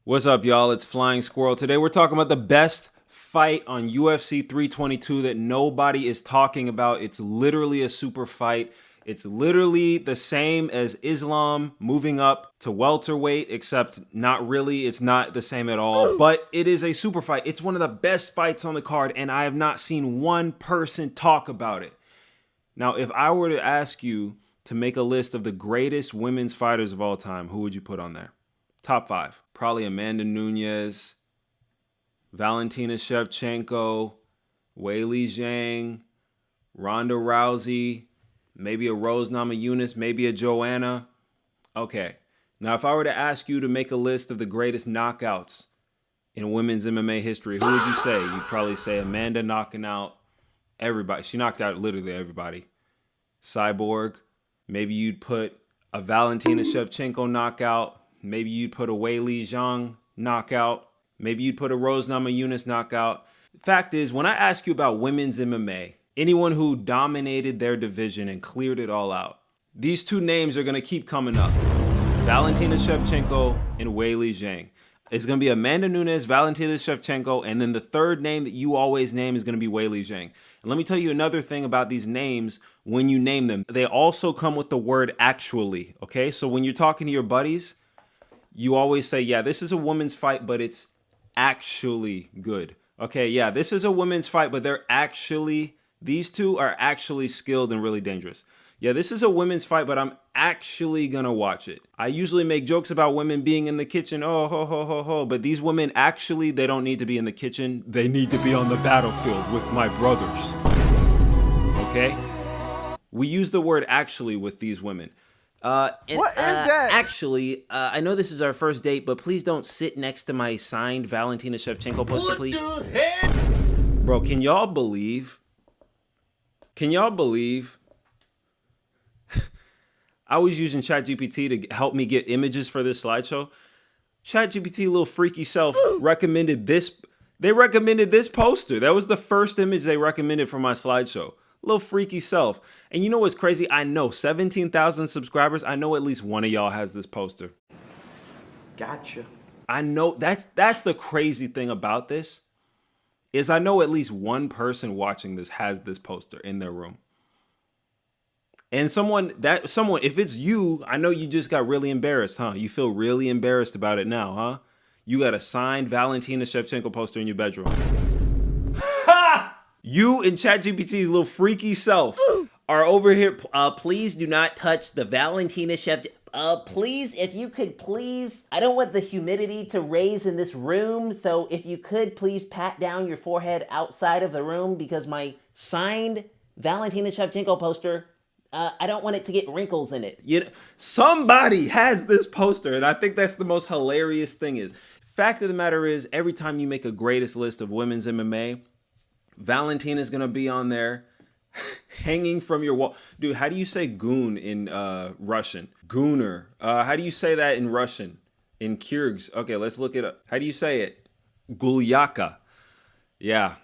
What's up, y'all? It's Flying Squirrel. Today we're talking about the best fight on UFC 322 that nobody is talking about. It's literally a super fight. It's literally the same as Islam moving up to welterweight, except not really. It's not the same at all, but it is a super fight. It's one of the best fights on the card, and I have not seen one person talk about it. Now, if I were to ask you to make a list of the greatest women's fighters of all time, who would you put on there? Top 5. Probably Amanda Nunes, Valentina Shevchenko, Weili Zhang, Ronda Rousey, maybe a Rose Namajunas, maybe a Joanna. Okay. Now, if I were to ask you to make a list of the greatest knockouts in women's MMA history, who would you say? You'd probably say Amanda knocking out everybody. She knocked out literally everybody. Cyborg. Maybe you'd put a Valentina Shevchenko knockout. Maybe you'd put a Weili Zhang knockout. Maybe you'd put a Rose Namajunas knockout. Fact is, when I ask you about women's MMA, anyone who dominated their division and cleared it all out, these two names are going to keep coming up. Valentina Shevchenko and Weili Zhang. It's going to be Amanda Nunes, Valentina Shevchenko, and then the third name that you always name is going to be Weili Zhang. And let me tell you another thing about these names when you name them. They also come with the word actually, okay? So when you're talking to your buddies, you always say, yeah, this is a women's fight, but it's actually good. Okay, yeah, this is a women's fight, but these two are actually skilled and really dangerous. Yeah, this is a women's fight, but I'm actually gonna watch it. I usually make jokes about women being in the kitchen, oh, ho, ho, ho, ho, but these women actually, they don't need to be in the kitchen. They need to be on the battlefield with my brothers. Okay? We use the word actually with these women. What is that? Actually, I know this is our first date, but please don't sit next to my signed Valentina Shevchenko poster, please. What the heck? Bro, can y'all believe? I was using ChatGPT to help me get images for this slideshow. ChatGPT, little freaky self, recommended this. They recommended this poster. That was the first image they recommended for my slideshow. Little freaky self. And you know what's crazy? I know 17,000 subscribers. I know at least one of y'all has this poster. Gotcha. I know that's the crazy thing about this is I know at least one person watching this has this poster in their room. And someone, if it's you, I know you just got really embarrassed, huh? You feel really embarrassed about it now, huh? You got a signed Valentina Shevchenko poster in your bedroom. You and ChatGPT's little freaky self are over here. Please do not touch the Valentina Shevchenko. Please, if you could please. I don't want the humidity to raise in this room. So if you could please pat down your forehead outside of the room because my signed Valentina Shevchenko poster, I don't want it to get wrinkles in it. You know, somebody has this poster, and I think that's the most hilarious thing is. Fact of the matter is, every time you make a greatest list of women's MMA, Valentina's gonna be on there hanging from your wall. Dude, how do you say goon in Russian? Gooner. How do you say that in Russian? In Kyrgyz. Okay, let's look it up. How do you say it? Gulyaka. Yeah,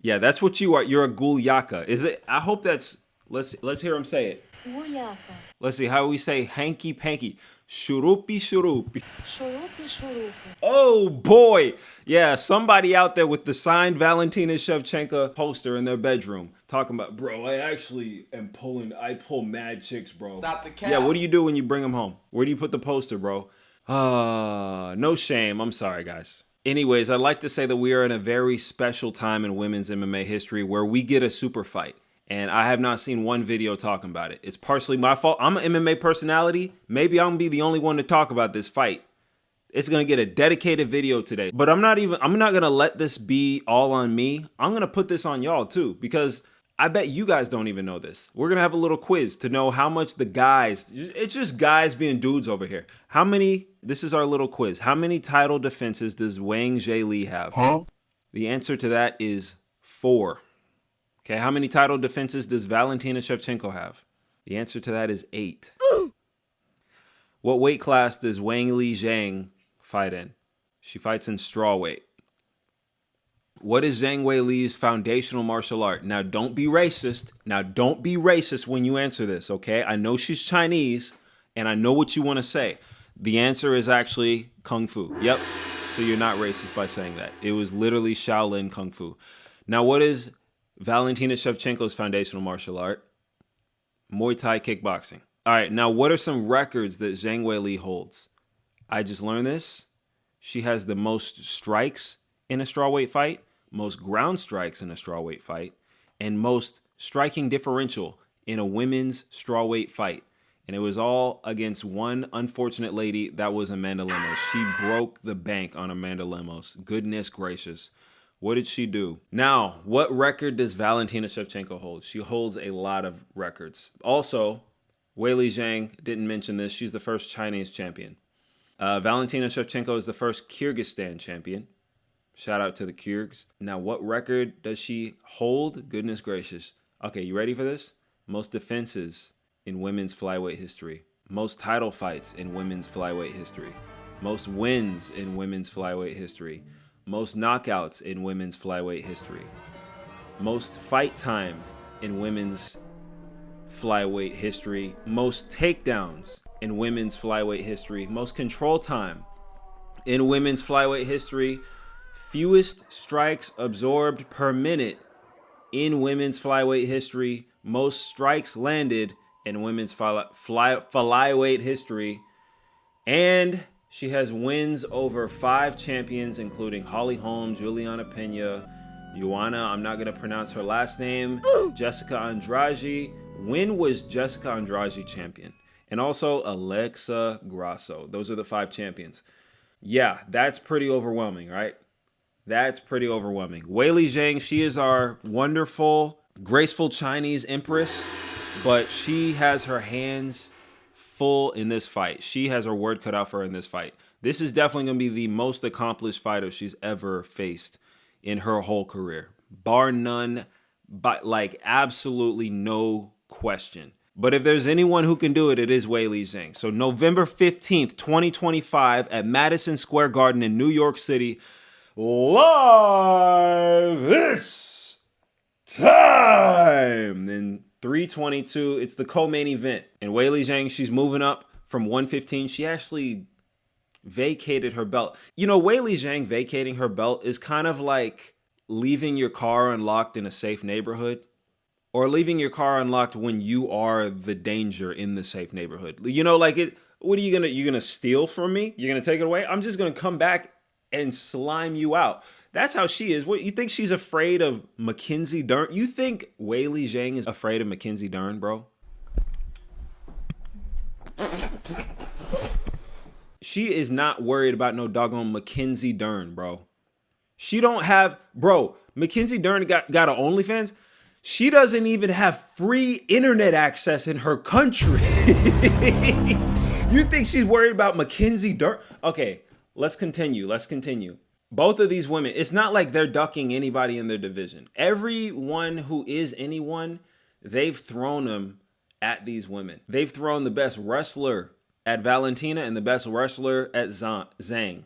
that's what you are. You're a gulyaka. Is it? I hope that's, let's hear him say it. Gulyaka. Let's see how we say hanky panky. Shurupi shurupi. Shurupi shurupi. Oh boy. Yeah, somebody out there with the signed Valentina Shevchenko poster in their bedroom talking about, bro, I pull mad chicks, bro. Stop the cap. Yeah, what do you do when you bring them home? Where do you put the poster, bro? No shame. I'm sorry, guys. Anyways, I'd like to say that we are in a very special time in women's MMA history where we get a super fight. And I have not seen one video talking about it. It's partially my fault. I'm an MMA personality. Maybe I'm gonna be the only one to talk about this fight. It's gonna get a dedicated video today. But I'm not gonna let this be all on me. I'm gonna put this on y'all too, because I bet you guys don't even know this. We're gonna have a little quiz to know how much the guys, it's just guys being dudes over here. This is our little quiz. How many title defenses does Wang Zhili have? Huh? The answer to that is 4. Okay, how many title defenses does Valentina Shevchenko have? The answer to that is 8. What weight class does Weili Zhang fight in? She fights in strawweight. What is Zhang Weili's foundational martial art? Now, don't be racist. When you answer this, okay? I know she's Chinese, and I know what you want to say. The answer is actually Kung Fu. Yep. So you're not racist by saying that. It was literally Shaolin Kung Fu. Now, what is Valentina Shevchenko's foundational martial art? Muay Thai kickboxing. All right, now what are some records that Zhang Weili holds? I just learned this. She has the most strikes in a strawweight fight, most ground strikes in a strawweight fight, and most striking differential in a women's strawweight fight. And it was all against one unfortunate lady. That was Amanda Lemos. She broke the bank on Amanda Lemos. Goodness gracious. What did she do? Now, what record does Valentina Shevchenko hold? She holds a lot of records. Also, Weili Zhang didn't mention this. She's the first Chinese champion. Valentina Shevchenko is the first Kyrgyzstan champion. Shout out to the Kyrgyz. Now, what record does she hold? Goodness gracious. Okay, you ready for this? Most defenses in women's flyweight history. Most title fights in women's flyweight history. Most wins in women's flyweight history. Most knockouts in women's flyweight history. Most fight time in women's flyweight history. Most takedowns in women's flyweight history. Most control time in women's flyweight history. Fewest strikes absorbed per minute in women's flyweight history. Most strikes landed in women's flyweight history. And she has wins over 5 champions, including Holly Holm, Juliana Pena, Joanna, I'm not going to pronounce her last name, Jessica Andrade. When was Jessica Andrade champion? And also Alexa Grasso. Those are the 5 champions. Yeah, that's pretty overwhelming, right? That's pretty overwhelming. Weili Zhang, she is our wonderful, graceful Chinese empress, but she has her hands full in this fight. She has her word cut out for her in this fight. This is definitely going to be the most accomplished fighter she's ever faced in her whole career. Bar none, but like absolutely no question. But if there's anyone who can do it, it is Weili Zhang. So November 15th, 2025 at Madison Square Garden in New York City, live this time. Then 322, it's the co-main event. And Weili Zhang, she's moving up from 115. She actually vacated her belt. You know, Weili Zhang vacating her belt is kind of like leaving your car unlocked in a safe neighborhood, or leaving your car unlocked when you are the danger in the safe neighborhood. You know, like it. What are you're gonna steal from me? You're gonna take it away? I'm just gonna come back and slime you out. That's how she is. What, you think she's afraid of Mackenzie Dern? You think Weili Zhang is afraid of Mackenzie Dern, bro? She is not worried about no doggone Mackenzie Dern, bro. She don't have, bro, Mackenzie Dern got an OnlyFans. She doesn't even have free internet access in her country. You think she's worried about Mackenzie Dern? Okay, let's continue. Both of these women, it's not like they're ducking anybody in their division. Everyone who is anyone, they've thrown them at these women. They've thrown the best wrestler at Valentina and the best wrestler at Zhang.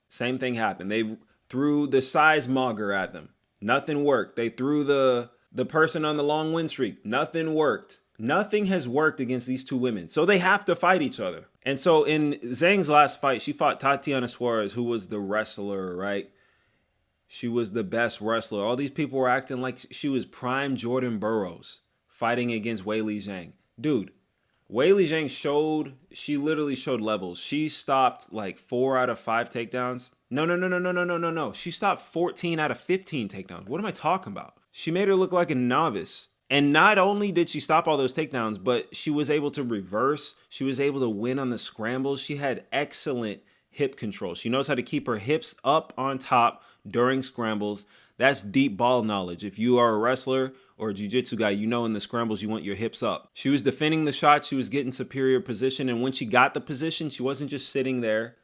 Same thing happened. They threw the size mogger at them. Nothing worked. They threw the person on the long win streak. Nothing worked. Nothing has worked against these two women. So they have to fight each other. And so in Zhang's last fight, she fought Tatiana Suarez, who was the wrestler, right? She was the best wrestler. All these people were acting like she was prime Jordan Burroughs fighting against Weili Zhang. Dude, Weili Zhang she literally showed levels. She stopped like 4 out of 5 takedowns. No. She stopped 14 out of 15 takedowns. What am I talking about? She made her look like a novice. And not only did she stop all those takedowns, but she was able to reverse. She was able to win on the scrambles. She had excellent hip control. She knows how to keep her hips up on top during scrambles. That's deep ball knowledge. If you are a wrestler or a jiu-jitsu guy, you know in the scrambles you want your hips up. She was defending the shot. She was getting superior position. And when she got the position, she wasn't just sitting there.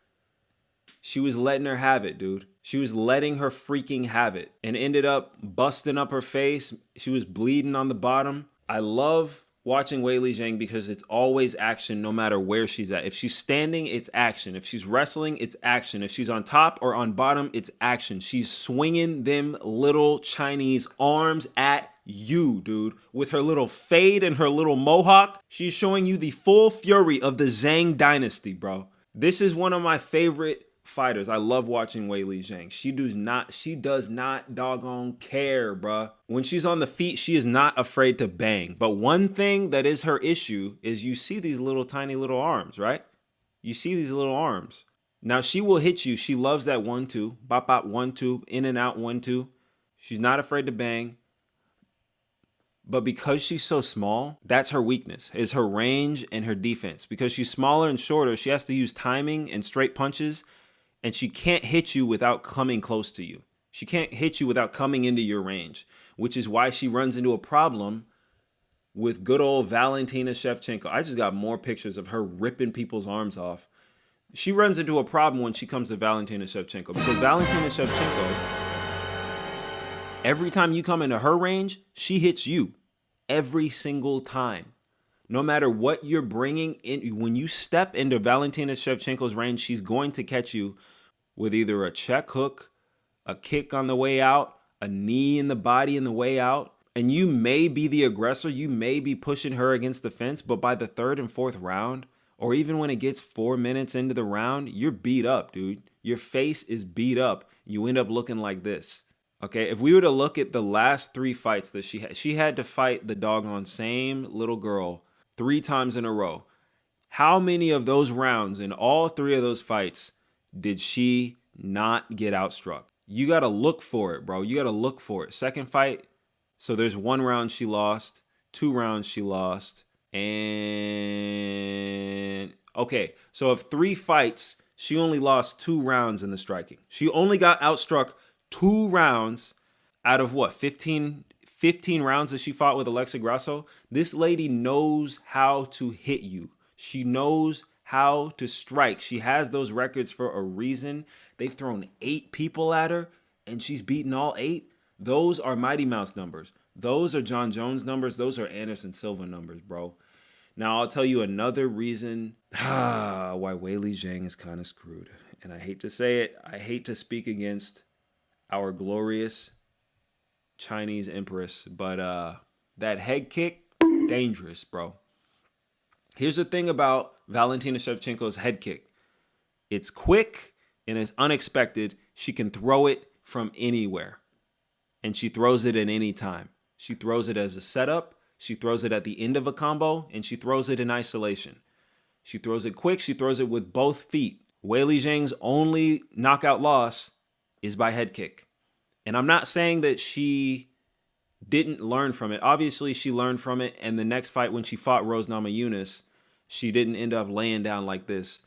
She was letting her have it, dude. She was letting her freaking have it and ended up busting up her face. She was bleeding on the bottom. I love watching Weili Zhang because it's always action no matter where she's at. If she's standing, it's action. If she's wrestling, it's action. If she's on top or on bottom, it's action. She's swinging them little Chinese arms at you, dude. With her little fade and her little mohawk, she's showing you the full fury of the Zhang dynasty, bro. This is one of my favorite fighters. I love watching Weili Zhang. She does not doggone care, bruh. When she's on the feet, she is not afraid to bang. But one thing that is her issue is you see these little tiny little arms, right? You see these little arms. Now she will hit you. She loves that 1-2, bop bop 1-2, in and out 1-2. She's not afraid to bang. But because she's so small, that's her weakness, is her range and her defense. Because she's smaller and shorter, she has to use timing and straight punches, and she can't hit you without coming close to you. She can't hit you without coming into your range, which is why she runs into a problem with good old Valentina Shevchenko. I just got more pictures of her ripping people's arms off. She runs into a problem when she comes to Valentina Shevchenko, because Valentina Shevchenko, every time you come into her range, she hits you every single time. No matter what you're bringing in, when you step into Valentina Shevchenko's range, she's going to catch you with either a check hook, a kick on the way out, a knee in the body on the way out. And you may be the aggressor, you may be pushing her against the fence, but by the third and fourth round, or even when it gets 4 minutes into the round, you're beat up, dude. Your face is beat up. You end up looking like this. Okay, if we were to look at the last 3 fights that she had to fight the doggone same little girl 3 times in a row. How many of those rounds in all 3 of those fights did she not get outstruck? You got to look for it, bro. You got to look for it. Second fight, so there's 1 round she lost, 2 rounds she lost, and okay, so of 3 fights, she only lost 2 rounds in the striking. She only got outstruck 2 rounds out of what, 15 rounds that she fought with Alexa Grasso. This lady knows how to hit you. She knows how to strike. She has those records for a reason. They've thrown 8 people at her and she's beaten all 8. Those are Mighty Mouse numbers. Those are John Jones numbers. Those are Anderson Silva numbers, bro. Now, I'll tell you another reason why Weili Zhang is kind of screwed. And I hate to say it. I hate to speak against our glorious Chinese empress, but that head kick, dangerous, bro. Here's the thing about Valentina Shevchenko's head kick. It's quick and it's unexpected. She can throw it from anywhere, and she throws it at any time. She throws it as a setup. She throws it at the end of a combo, and she throws it in isolation. She throws it quick. She throws it with both feet. Weili Zhang's only knockout loss is by head kick. And I'm not saying that she didn't learn from it. Obviously, she learned from it. And the next fight, when she fought Rose Namajunas, she didn't end up laying down like this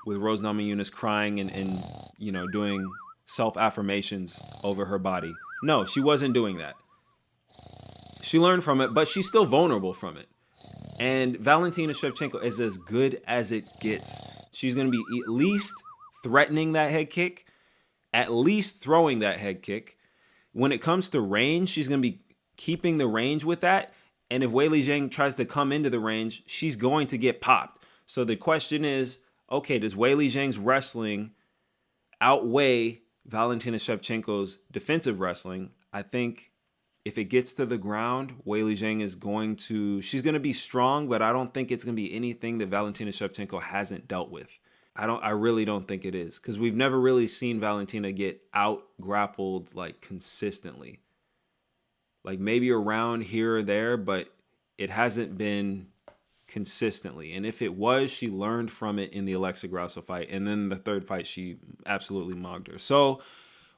with Rose Namajunas crying and you know, doing self-affirmations over her body. No, she wasn't doing that. She learned from it, but she's still vulnerable from it. And Valentina Shevchenko is as good as it gets. She's going to be at least threatening that head kick, at least throwing that head kick. When it comes to range, she's going to be keeping the range with that. And if Weili Zhang tries to come into the range, she's going to get popped. So the question is, okay, does Weili Zhang's wrestling outweigh Valentina Shevchenko's defensive wrestling? I think if it gets to the ground, Weili Zhang is she's going to be strong, but I don't think it's going to be anything that Valentina Shevchenko hasn't dealt with. I really don't think it is, because we've never really seen Valentina get out grappled like consistently. Like maybe a round here or there, but it hasn't been consistently. And if it was, she learned from it in the Alexa Grasso fight. And then the third fight, she absolutely mogged her. So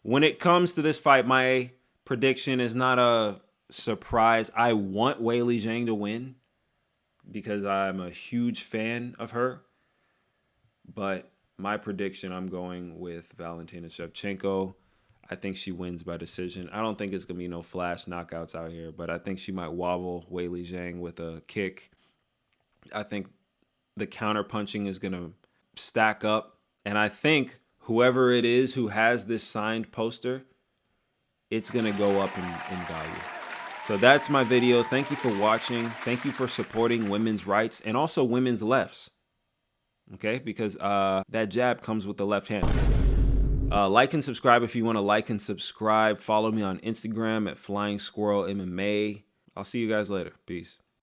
when it comes to this fight, my prediction is not a surprise. I want Weili Zhang to win because I'm a huge fan of her. But my prediction, I'm going with Valentina Shevchenko. I think she wins by decision. I don't think it's going to be no flash knockouts out here, but I think she might wobble Weili Zhang with a kick. I think the counter punching is going to stack up. And I think whoever it is who has this signed poster, it's going to go up in value. So that's my video. Thank you for watching. Thank you for supporting women's rights and also women's lefts. Okay, because that jab comes with the left hand. Like and subscribe if you want to like and subscribe. Follow me on Instagram at Flying Squirrel MMA. I'll see you guys later. Peace.